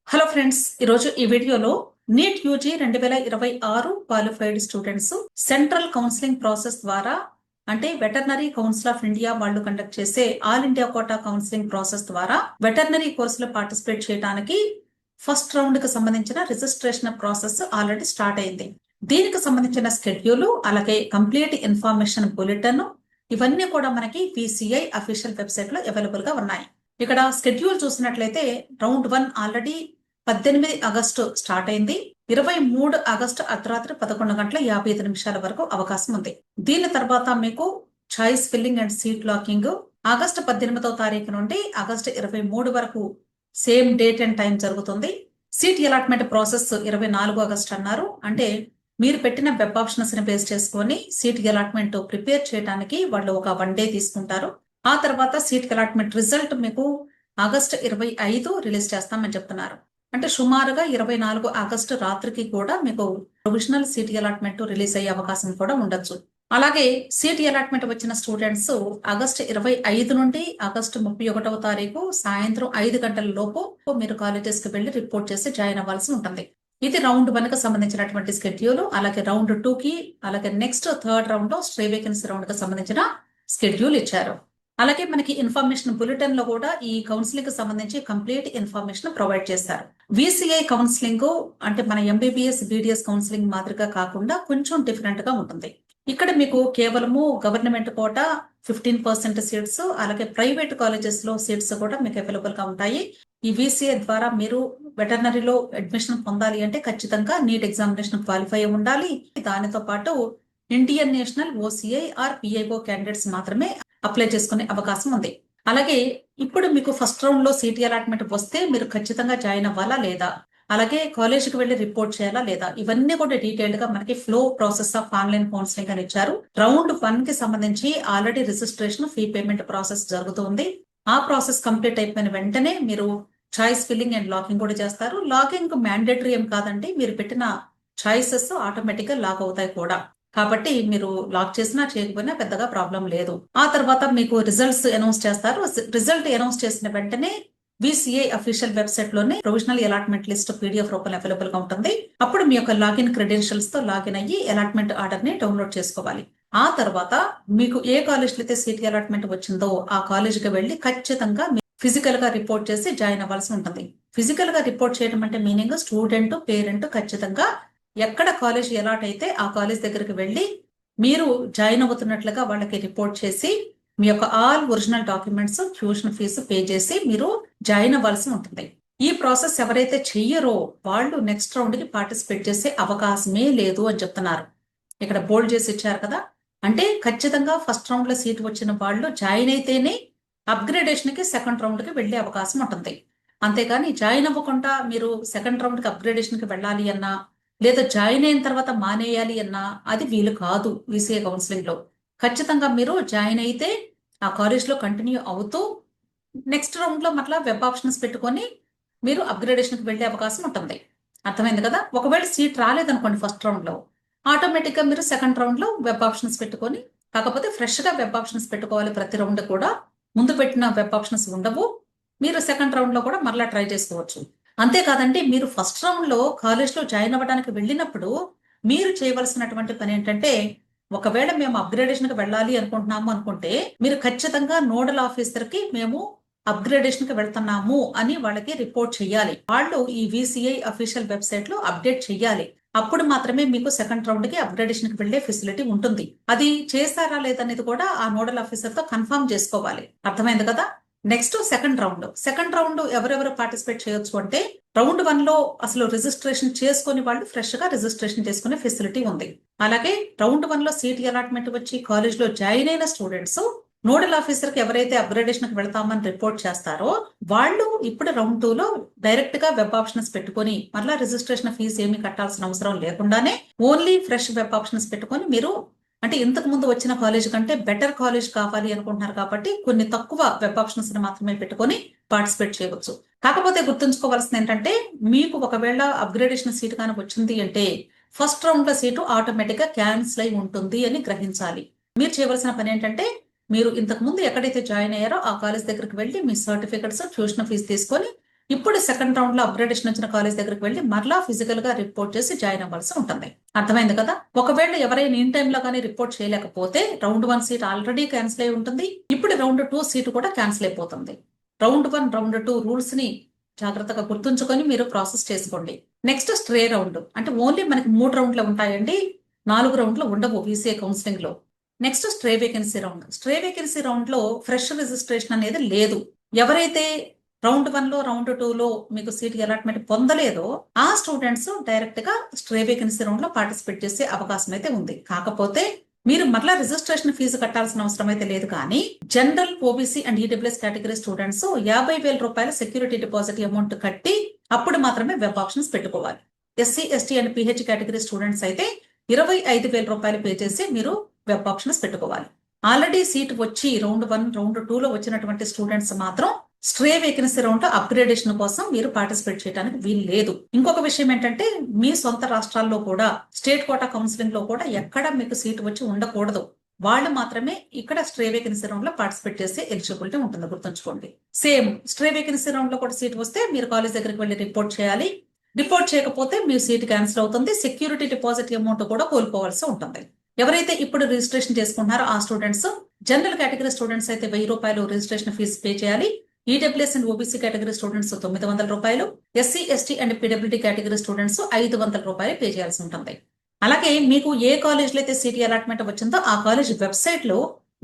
Hello friends, ఈరోజు ఈ వీడియోలో NEET UG 2026 qualified students central counselling process ద్వారా అంటే వెటర్నరీ కౌన్సిల్ ఆఫ్ ఇండియా వాళ్ళు కండక్ట్ చేసే all India quota counselling process ద్వారా వెటర్నరీ కోర్సులో పార్టిసిపేట్ చేయడానికి ఫస్ట్ రౌండ్ కి సంబంధించిన రిజిస్ట్రేషన్ ప్రాసెస్ ఆల్రెడీ స్టార్ట్ అయింది. దీనికి సంబంధించిన స్కెడ్యూల్, అలాగే కంప్లీట్ ఇన్ఫర్మేషన్ బులెటిన్ ఇవన్నీ కూడా మనకి PCI అఫీషియల్ వెబ్సైట్ లో అవైలబుల్ గా ఉన్నాయి. ఇక్కడ స్కెడ్యూల్ చూసినట్లయితే రౌండ్ 1 ఆల్రెడీ 18 ఆగస్టు స్టార్ట్ అయింది. 23 ఆగస్టు అర్ధరాత్రి 11:55 వరకు అవకాశం ఉంది. దీని తర్వాత మీకు choice filling and seat locking August 18వ తారీఖు నుండి ఆగస్టు 23 వరకు సేమ్ డేట్ అండ్ టైం జరుగుతుంది. సీట్ అలాట్మెంట్ ప్రాసెస్ 24 ఆగస్టు అన్నారు. అంటే మీరు పెట్టిన వెబ్ ఆప్షన్స్ ని బేస్ చేసుకొని సీట్ అలాట్మెంట్ ప్రిపేర్ చేయడానికి వాళ్ళు ఒక 1 డే తీసుకుంటారు. ఆ తర్వాత సీట్ అలాట్మెంట్ రిజల్ట్ మీకు ఆగస్టు 25 రిలీజ్ చేస్తామని చెప్తున్నారు. అంటే సుమారుగా 24 ఆగస్టు రాత్రికి కూడా మీకు ప్రొవిజనల్ సీట్ అలాట్మెంట్ రిలీజ్ అయ్యే అవకాశం కూడా ఉండొచ్చు. అలాగే సీట్ అలాట్మెంట్ వచ్చిన స్టూడెంట్స్ ఆగస్టు 25 నుండి ఆగస్టు 31వ తారీఖు సాయంత్రం 5 గంటల లోపు మీరు కాలేజెస్ కి వెళ్లి రిపోర్ట్ చేసి జాయిన్ అవ్వాల్సి ఉంటుంది. ఇది రౌండ్ 1 కి సంబంధించినటువంటి స్కెడ్యూల్. అలాగే రౌండ్ 2 కి, అలాగే నెక్స్ట్ థర్డ్ రౌండ్ లో స్ట్రే వేకెన్సీ రౌండ్ కి సంబంధించిన స్కెడ్యూల్ ఇచ్చారు. అలాగే మనకి ఇన్ఫర్మేషన్ బులెటిన్ లో కూడా ఈ కౌన్సిలింగ్ కి సంబంధించి కంప్లీట్ ఇన్ఫర్మేషన్ ప్రొవైడ్ చేస్తారు. VCI కౌన్సిలింగ్ అంటే మన MBBS BDS కౌన్సిలింగ్ మాదిరిగా కాకుండా కొంచెం డిఫరెంట్ గా ఉంటుంది. ఇక్కడ మీకు కేవలము గవర్నమెంట్ కోటా 15% సీట్స్, అలాగే ప్రైవేట్ కాలేజెస్ లో సీట్స్ కూడా మీకు అవైలబుల్ గా ఉంటాయి. ఈ VCI ద్వారా మీరు వెటర్నరీలో అడ్మిషన్ పొందాలి అంటే ఖచ్చితంగా నీట్ ఎగ్జామినేషన్ క్వాలిఫై ఉండాలి. దానితో పాటు Indian national OCI or PIO candidates మాత్రమే అప్లై చేసుకునే అవకాశం ఉంది. అలాగే ఇప్పుడు మీకు ఫస్ట్ రౌండ్ లో సీట్ అలాట్మెంట్ వస్తే మీరు ఖచ్చితంగా జాయిన్ అవ్వాలా లేదా, అలాగే కాలేజీకి వెళ్లి రిపోర్ట్ చేయాలా లేదా, ఇవన్నీ కూడా డీటెయిల్డ్ గా మనకి flow process of online counselling అని ఇచ్చారు. రౌండ్ 1 కి సంబంధించి already registration, fee payment process జరుగుతుంది. ఆ ప్రాసెస్ కంప్లీట్ అయిపోయిన వెంటనే మీరు చాయిస్ ఫిల్లింగ్ అండ్ లాకింగ్ కూడా చేస్తారు. లాకింగ్ మ్యాండేటరీ ఏం కాదండి, మీరు పెట్టిన చాయిసెస్ ఆటోమేటిక్ గా లాక్ అవుతాయి కూడా. కాబట్టి మీరు లాక్ చేసినా చేయకపోయినా పెద్దగా ప్రాబ్లం లేదు. ఆ తర్వాత మీకు రిజల్ట్స్ అనౌన్స్ చేస్తారు. రిజల్ట్ అనౌన్స్ చేసిన వెంటనే VCI అఫీషియల్ వెబ్సైట్ లోనే ప్రొవిజనల్ అలాట్మెంట్ లిస్ట్ PDF రూపంలో అవైలబుల్ గా ఉంటుంది. అప్పుడు మీ యొక్క లాగిన్ క్రెడెన్షియల్స్ తో లాగిన్ అయ్యి అలాట్మెంట్ ఆర్డర్ ని డౌన్లోడ్ చేసుకోవాలి. ఆ తర్వాత మీకు ఏ కాలేజ్ అయితే సీట్ అలాట్మెంట్ వచ్చిందో ఆ కాలేజీకి వెళ్లి ఖచ్చితంగా ఫిజికల్ గా రిపోర్ట్ చేసి జాయిన్ అవ్వాల్సి ఉంటుంది. ఫిజికల్ గా రిపోర్ట్ చేయడం అంటే మీనింగ్ స్టూడెంట్, పేరెంట్ ఖచ్చితంగా ఎక్కడ కాలేజ్ అలాట్ అయితే ఆ కాలేజ్ దగ్గరికి వెళ్లి మీరు జాయిన్ అవుతున్నట్లుగా వాళ్ళకి రిపోర్ట్ చేసి మీ యొక్క all original documents, tuition fee pay చేసి మీరు జాయిన్ అవ్వాల్సి ఉంటుంది. ఈ ప్రాసెస్ ఎవరైతే చెయ్యరో వాళ్ళు నెక్స్ట్ రౌండ్ కి పార్టిసిపేట్ చేసే అవకాశమే లేదు అని చెప్తున్నారు. ఇక్కడ బోల్డ్ చేసి ఇచ్చారు కదా. అంటే ఖచ్చితంగా ఫస్ట్ రౌండ్ లో సీట్ వచ్చిన వాళ్ళు జాయిన్ అయితేనే అప్గ్రేడేషన్ కి సెకండ్ రౌండ్ కి వెళ్లే అవకాశం ఉంటుంది. అంతేకాని జాయిన్ అవ్వకుండా మీరు సెకండ్ రౌండ్ కి అప్గ్రేడేషన్ కి వెళ్ళాలి అన్నా, లేదా జాయిన్ అయిన తర్వాత మానేయాలి అన్నా అది వీలు కాదు. VCI కౌన్సిలింగ్ లో ఖచ్చితంగా మీరు జాయిన్ అయితే ఆ కాలేజ్ లో కంటిన్యూ అవుతూ నెక్స్ట్ రౌండ్ లో మరలా వెబ్ ఆప్షన్స్ పెట్టుకొని మీరు అప్గ్రేడేషన్ కి వెళ్లే అవకాశం ఉంటుంది. అర్థమైంది కదా. ఒకవేళ సీట్ రాలేదనుకోండి ఫస్ట్ రౌండ్ లో, ఆటోమేటిక్ గా మీరు సెకండ్ రౌండ్ లో వెబ్ ఆప్షన్స్ పెట్టుకొని, కాకపోతే ఫ్రెష్ గా వెబ్ ఆప్షన్స్ పెట్టుకోవాలి. ప్రతి రౌండ్ కూడా ముందు పెట్టిన వెబ్ ఆప్షన్స్ ఉండవు. మీరు సెకండ్ రౌండ్ లో కూడా మరలా ట్రై చేసుకోవచ్చు. అంతేకాదండి, మీరు ఫస్ట్ రౌండ్ లో కాలేజ్ లో జాయిన్ అవ్వడానికి వెళ్ళినప్పుడు మీరు చేయవలసినటువంటి పని ఏంటంటే, ఒకవేళ మేము అప్గ్రేడేషన్ కి వెళ్ళాలి అనుకుంటున్నాము అనుకుంటే మీరు ఖచ్చితంగా నోడల్ ఆఫీసర్ కి మేము అప్గ్రేడేషన్ కి వెళ్తున్నాము అని వాళ్ళకి రిపోర్ట్ చేయాలి. వాళ్ళు ఈ VCI అఫీషియల్ వెబ్సైట్ లో అప్డేట్ చేయాలి. అప్పుడు మాత్రమే మీకు సెకండ్ రౌండ్ కి అప్గ్రేడేషన్ కి వెళ్లే ఫెసిలిటీ ఉంటుంది. అది చేస్తారా లేదనేది కూడా ఆ నోడల్ ఆఫీసర్ తో కన్ఫర్మ్ చేసుకోవాలి. అర్థమైంది కదా. నెక్స్ట్ సెకండ్ రౌండ్ ఎవరెవరు పార్టిసిపేట్ చేయొచ్చు అంటే, రౌండ్ 1 లో అసలు రిజిస్ట్రేషన్ చేసుకుని వాళ్ళు ఫ్రెష్ గా రిజిస్ట్రేషన్ చేసుకునే ఫెసిలిటీ ఉంది. అలాగే రౌండ్ 1 లో సీట్ అలాట్మెంట్ వచ్చి కాలేజ్ లో జాయిన్ అయిన స్టూడెంట్స్ నోడల్ ఆఫీసర్ కి ఎవరైతే అప్గ్రేడేషన్ కి వెళ్తామని రిపోర్ట్ చేస్తారో వాళ్ళు ఇప్పుడు రౌండ్ 2 లో డైరెక్ట్ గా వెబ్ ఆప్షన్స్ పెట్టుకుని మళ్ళా రిజిస్ట్రేషన్ ఫీజు ఏమి కట్టాల్సిన అవసరం లేకుండానే ఓన్లీ ఫ్రెష్ వెబ్ ఆప్షన్స్ పెట్టుకుని మీరు, అంటే ఇంతకు ముందు వచ్చిన కాలేజ్ కంటే బెటర్ కాలేజ్ కావాలి అనుకుంటున్నారు కాబట్టి కొన్ని తక్కువ వెబ్ ఆప్షన్స్ మాత్రమే పెట్టుకొని పార్టిసిపేట్ చేయవచ్చు. కాకపోతే గుర్తుంచుకోవాల్సింది ఏంటంటే, మీకు ఒకవేళ అప్గ్రేడేషన్ సీట్ కానీ వచ్చింది అంటే ఫస్ట్ రౌండ్ లో సీటు ఆటోమేటిక్ గా క్యాన్సిల్ అయి ఉంటుంది అని గ్రహించాలి. మీరు చేయవలసిన పని ఏంటంటే, మీరు ఇంతకు ముందు ఎక్కడైతే జాయిన్ అయ్యారో ఆ కాలేజ్ దగ్గరికి వెళ్ళి మీ సర్టిఫికెట్స్, ట్యూషన్ ఫీజు తీసుకొని ఇప్పుడు సెకండ్ రౌండ్ లో అప్గ్రేడేషన్ వచ్చిన కాలేజ్ దగ్గరికి వెళ్ళి మరలా ఫిజికల్ గా రిపోర్ట్ చేసి జాయిన్ అవ్వాల్సి ఉంటుంది. అర్థమైంది కదా? ఒకవేళ ఎవరైనా ఇన్ టైమ్ లో కానీ రిపోర్ట్ చేయలేకపోతే రౌండ్ 1 సీట్ ఆల్రెడీ క్యాన్సిల్ అయి ఉంటుంది. ఇప్పుడు రౌండ్ 2 సీట్ కూడా క్యాన్సిల్ అయిపోతుంది. రౌండ్ 1 రౌండ్ 2 రూల్స్ ని జాగ్రత్తగా గుర్తుంచుకొని మీరు ప్రాసెస్ చేసుకోండి. నెక్స్ట్ స్ట్రే రౌండ్ అంటే ఓన్లీ మనకి 3 రౌండ్లు ఉంటాయండి, 4 రౌండ్లు ఉండవు VCA కౌన్సిలింగ్ లో. Next stray vacancy round. Stray vacancy round లో ఫ్రెష్ రిజిస్ట్రేషన్ అనేది లేదు. ఎవరైతే రౌండ్ 1 లో రౌండ్ 2 లో మీకు సీట్ అలాట్మెంట్ పొందలేదో ఆ స్టూడెంట్స్ డైరెక్ట్ గా స్ట్రే వేకెన్సీ రౌండ్ లో పార్టిసిపేట్ చేసే అవకాశం అయితే ఉంది. కాకపోతే మీరు మరలా రిజిస్ట్రేషన్ ఫీజు కట్టాల్సిన అవసరం అయితే లేదు. కానీ general OBC and EWS category students 50,000 రూపాయల సెక్యూరిటీ డిపాజిట్ అమౌంట్ కట్టి అప్పుడు మాత్రమే వెబ్ ఆప్షన్స్ పెట్టుకోవాలి. SC, ST and PH category students అయితే 25,000 రూపాయలు పే చేసి మీరు వెబ్ ఆప్షన్స్ పెట్టుకోవాలి. ఆల్రెడీ సీట్ వచ్చి రౌండ్ 1 రౌండ్ 2 లో వచ్చినటువంటి స్టూడెంట్స్ మాత్రం స్ట్రే వేకెన్సీ రౌండ్ లో అప్గ్రేడేషన్ కోసం మీరు పార్టిసిపేట్ చేయడానికి వీలు లేదు. ఇంకొక విషయం ఏంటంటే మీ సొంత రాష్ట్రాల్లో కూడా స్టేట్ కోటా కౌన్సిలింగ్ లో కూడా ఎక్కడ మీకు సీట్ వచ్చి ఉండకూడదు. వాళ్ళు మాత్రమే ఇక్కడ స్ట్రే వేకెన్సీ రౌండ్ లో పార్టిసిపేట్ చేసే ఎలిజిబిలిటీ ఉంటుంది, గుర్తుంచుకోండి. సేమ్ స్ట్రే వేకెన్సీ రౌండ్ లో కూడా సీట్ వస్తే మీరు కాలేజ్ దగ్గరికి వెళ్ళి రిపోర్ట్ చేయాలి. రిపోర్ట్ చేయకపోతే మీ సీట్ క్యాన్సిల్ అవుతుంది. సెక్యూరిటీ డిపాజిట్ అమౌంట్ కూడా కోల్పోవాల్సి ఉంటుంది. ఎవరైతే ఇప్పుడు రిజిస్ట్రేషన్ చేసుకుంటున్నారో ఆ స్టూడెంట్స్, జనరల్ కేటగిరీ స్టూడెంట్స్ అయితే 1000 రూపాయలు రిజిస్ట్రేషన్ ఫీజు పే చేయాలి. EWS and OBC category students 900 రూపాయలు, SC, ST and PWD category students 500 రూపాయలు పే చేయాల్సి ఉంటుంది. అలాగే మీకు ఏ కాలేజ్ లో అయితే సీట్ అలాట్మెంట్ వచ్చిందో ఆ కాలేజ్ వెబ్సైట్ లో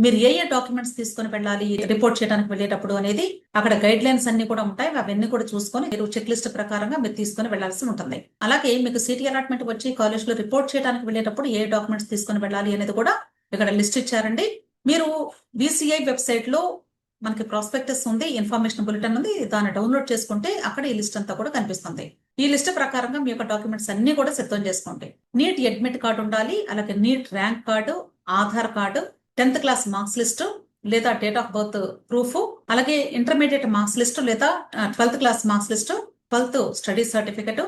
మీరు ఏ డాక్యుమెంట్స్ తీసుకుని వెళ్ళాలి రిపోర్ట్ చేయడానికి వెళ్ళేటప్పుడు అనేది అక్కడ గైడ్ లైన్స్ అన్ని కూడా ఉంటాయి. అవన్నీ కూడా చూసుకొని మీరు చెక్ లిస్ట్ ప్రకారంగా మీరు తీసుకుని వెళ్లాల్సి ఉంటుంది. అలాగే మీకు సీట్ అలాట్మెంట్ వచ్చి కాలేజ్ లో రిపోర్ట్ చేయడానికి వెళ్ళేటప్పుడు ఏ డాక్యుమెంట్స్ తీసుకుని వెళ్ళాలి అనేది కూడా ఇక్కడ లిస్ట్ ఇచ్చారండి. మీరు VCI వెబ్సైట్ లో మనకి ప్రాస్పెక్టస్ ఉంది, ఇన్ఫర్మేషన్ బులెటిన్ ఉంది, దాన్ని డౌన్లోడ్ చేసుకుంటే అక్కడ ఈ లిస్ట్ అంతా కూడా కనిపిస్తుంది. ఈ లిస్ట్ ప్రకారంగా మీ యొక్క డాక్యుమెంట్స్ అన్ని కూడా సిద్ధం చేసుకోండి. నీట్ అడ్మిట్ కార్డు ఉండాలి, అలాగే NEET rank card, Aadhaar card, 10th class marks list లేదా డేట్ ఆఫ్ బర్త్ ప్రూఫ్, అలాగే ఇంటర్మీడియట్ మార్క్స్ లిస్ట్ లేదా 12th class marks list, 12th study certificate,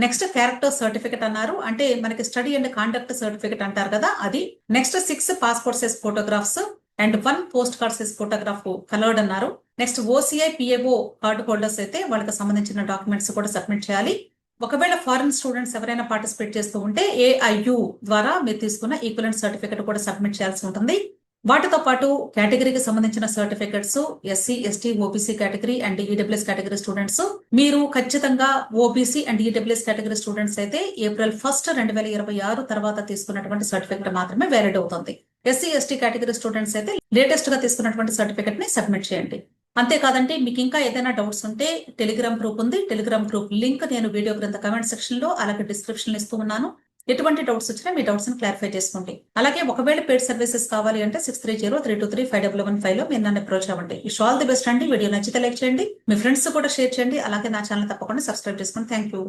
next character certificate అన్నారు అంటే మనకి స్టడీ అండ్ కాండక్ట్ సర్టిఫికెట్ అంటారు కదా అది. Next 6 passport size photographs and 1 post card size photograph coloured అన్నారు. Next OCI PAO card holders అయితే వాళ్ళకి సంబంధించిన డాక్యుమెంట్స్ కూడా సబ్మిట్ చేయాలి. ఒకవేళ ఫారిన్ స్టూడెంట్స్ ఎవరైనా పార్టిసిపేట్ చేస్తూ ఉంటే AIU ద్వారా మీరు తీసుకున్న ఈక్వలెంట్ సర్టిఫికెట్ కూడా సబ్మిట్ చేయాల్సి ఉంటుంది. వాటితో పాటు కేటగిరీకి సంబంధించిన certificates SC, ST, OBC category and EWS category students మీరు ఖచ్చితంగా OBC and EWS category students అయితే April 1, 2026 తర్వాత తీసుకున్నటువంటి సర్టిఫికెట్ మాత్రమే వ్యాలిడ్ అవుతుంది. SC, ST కేటగిరీ స్టూడెంట్స్ అయితే లేటెస్ట్ గా తీసుకున్నటువంటి సర్టిఫికెట్ ని సబ్మిట్ చేయండి. అంతేకాదండి, మీకు ఇంకా ఏదైనా డౌట్స్ ఉంటే టెలిగ్రామ్ గ్రూప్ ఉంది. టెలిగ్రామ్ గ్రూప్ లింక్ నేను వీడియో క్రింద కమెంట్ సెక్షన్ లో అలాగే డిస్క్రిప్షన్ ఇస్తూ ఉన్నాను. ఎటువంటి డౌట్స్ వచ్చినా మీ డౌట్స్ ని క్లారిఫై చేసుకోండి. అలాగే ఒకవేళ పెయిడ్ సర్వీసెస్ కావాలి అంటే 6303235115 లో మీరు నన్ను అప్రోచ్ అవ్వండి. విష్ ఆల్ ది బెస్ట్ అండి. వీడియో నచ్చితే లైక్ చేయండి, మీ ఫ్రెండ్స్ కూడా షేర్ చేయండి. అలాగే నా ఛానల్ తప్పకుండా సబ్స్క్రైబ్ చేసుకోండి. Thank you.